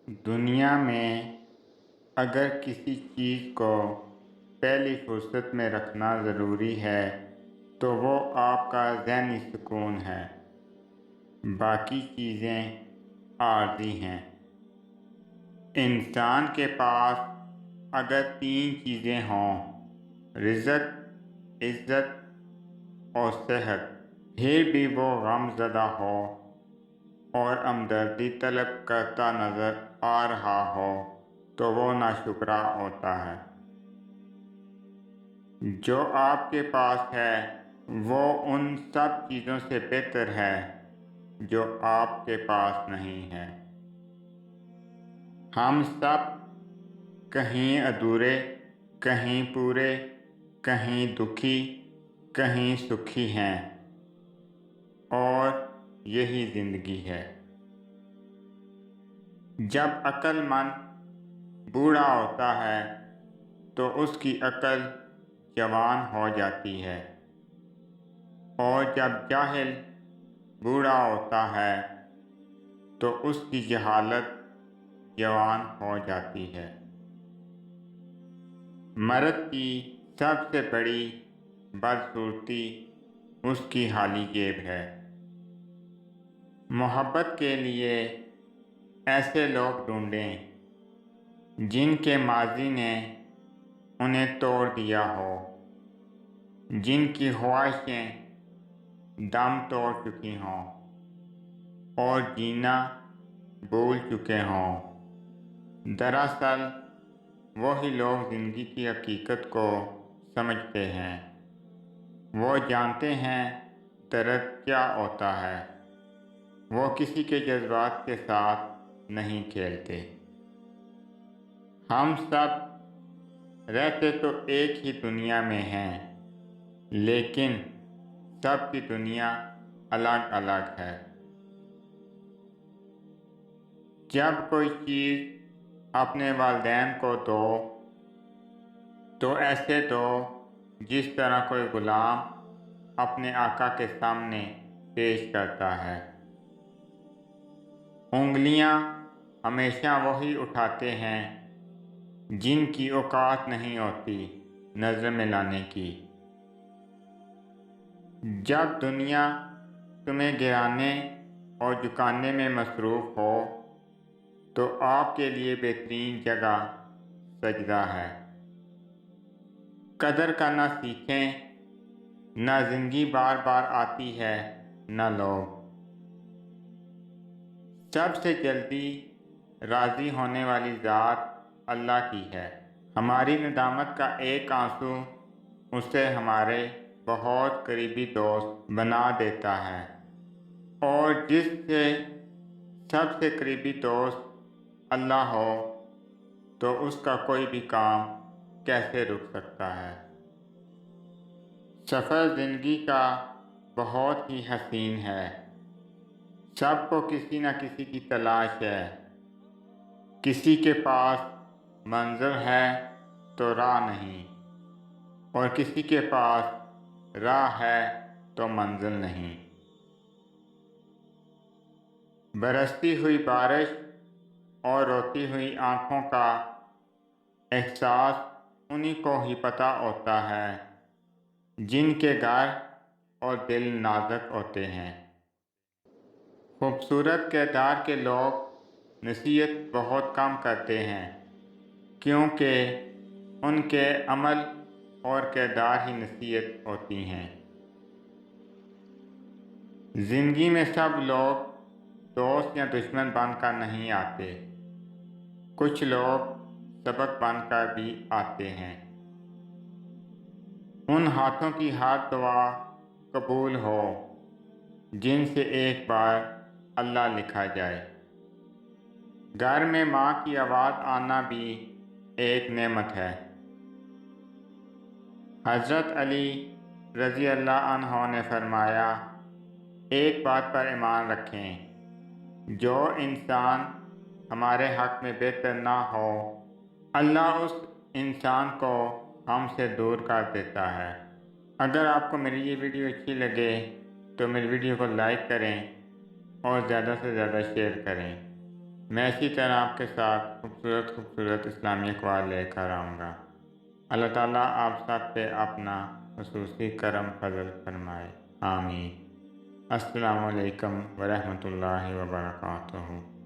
دنیا میں اگر کسی چیز کو پہلی فرصت میں رکھنا ضروری ہے تو وہ آپ کا ذہنی سکون ہے۔ باقی چیزیں عارضی ہیں۔ انسان کے پاس اگر 3 چیزیں ہوں، رزق، عزت اور صحت، پھر بھی وہ غم زدہ ہو اور ہمدردی طلب کرتا نظر آ رہا ہو تو وہ ناشکرا ہوتا ہے۔ جو آپ کے پاس ہے وہ ان سب چیزوں سے بہتر ہے جو آپ کے پاس نہیں ہے۔ ہم سب کہیں ادھورے، کہیں پورے، کہیں دکھی، کہیں سکھی ہیں، اور یہی زندگی ہے۔ جب عقل مند بوڑھا ہوتا ہے تو اس کی عقل جوان ہو جاتی ہے، اور جب جاہل بوڑھا ہوتا ہے تو اس کی جہالت جوان ہو جاتی ہے۔ مرد کی سب سے بڑی بدصورتی اس کی خالی جیب ہے۔ محبت کے لیے ایسے لوگ ڈھونڈیں جن کے ماضی نے انہیں توڑ دیا ہو، جن کی خواہشیں دم توڑ چکی ہوں اور جینا بھول چکے ہوں۔ دراصل وہی لوگ زندگی کی حقیقت کو سمجھتے ہیں۔ وہ جانتے ہیں درد کیا ہوتا ہے۔ وہ کسی کے جذبات کے ساتھ نہیں کھیلتے۔ ہم سب رہتے تو ایک ہی دنیا میں ہیں، لیکن سب کی دنیا الگ الگ ہے۔ جب کوئی چیز اپنے والدین کو دو تو ایسے دو جس طرح کوئی غلام اپنے آقا کے سامنے پیش کرتا ہے۔ انگلیاں ہمیشہ وہی اٹھاتے ہیں جن کی اوقات نہیں ہوتی نظر میں لانے کی۔ جب دنیا تمہیں گرانے اور جھکانے میں مصروف ہو تو آپ کے لیے بہترین جگہ سجدہ ہے۔ قدر کرنا سیکھیں، نہ زندگی بار بار آتی ہے نہ لوگ۔ سب سے جلدی راضی ہونے والی ذات اللہ کی ہے۔ ہماری ندامت کا ایک آنسو اسے ہمارے بہت قریبی دوست بنا دیتا ہے، اور جس سے سب سے قریبی دوست اللہ ہو تو اس کا کوئی بھی کام کیسے رک سکتا ہے۔ سفر زندگی کا بہت ہی حسین ہے۔ سب کو کسی نہ کسی کی تلاش ہے۔ کسی کے پاس منزل ہے تو راہ نہیں، اور کسی کے پاس راہ ہے تو منزل نہیں۔ برستی ہوئی بارش اور روتی ہوئی آنکھوں کا احساس انہی کو ہی پتہ ہوتا ہے جن کے گھر اور دل نازک ہوتے ہیں۔ خوبصورت کردار کے لوگ نصیحت بہت کم کرتے ہیں، کیونکہ ان کے عمل اور کردار ہی نصیحت ہوتی ہیں۔ زندگی میں سب لوگ دوست یا دشمن بن کر نہیں آتے، کچھ لوگ سبق بن کر بھی آتے ہیں۔ ان ہاتھوں کی ہر دعا قبول ہو جن سے ایک بار اللہ لکھا جائے۔ گھر میں ماں کی آواز آنا بھی ایک نعمت ہے۔ حضرت علی رضی اللہ عنہ نے فرمایا، ایک بات پر ایمان رکھیں، جو انسان ہمارے حق میں بہتر نہ ہو، اللہ اس انسان کو ہم سے دور کر دیتا ہے۔ اگر آپ کو میری یہ ویڈیو اچھی لگے تو میری ویڈیو کو لائک کریں اور زیادہ سے زیادہ شیئر کریں۔ میں اسی طرح آپ کے ساتھ خوبصورت اسلامی اقوال لے کر آؤں گا۔ اللہ تعالیٰ آپ سب پہ اپنا خصوصی کرم فضل فرمائے، آمین۔ السلام علیکم ورحمۃ اللہ وبرکاتہ۔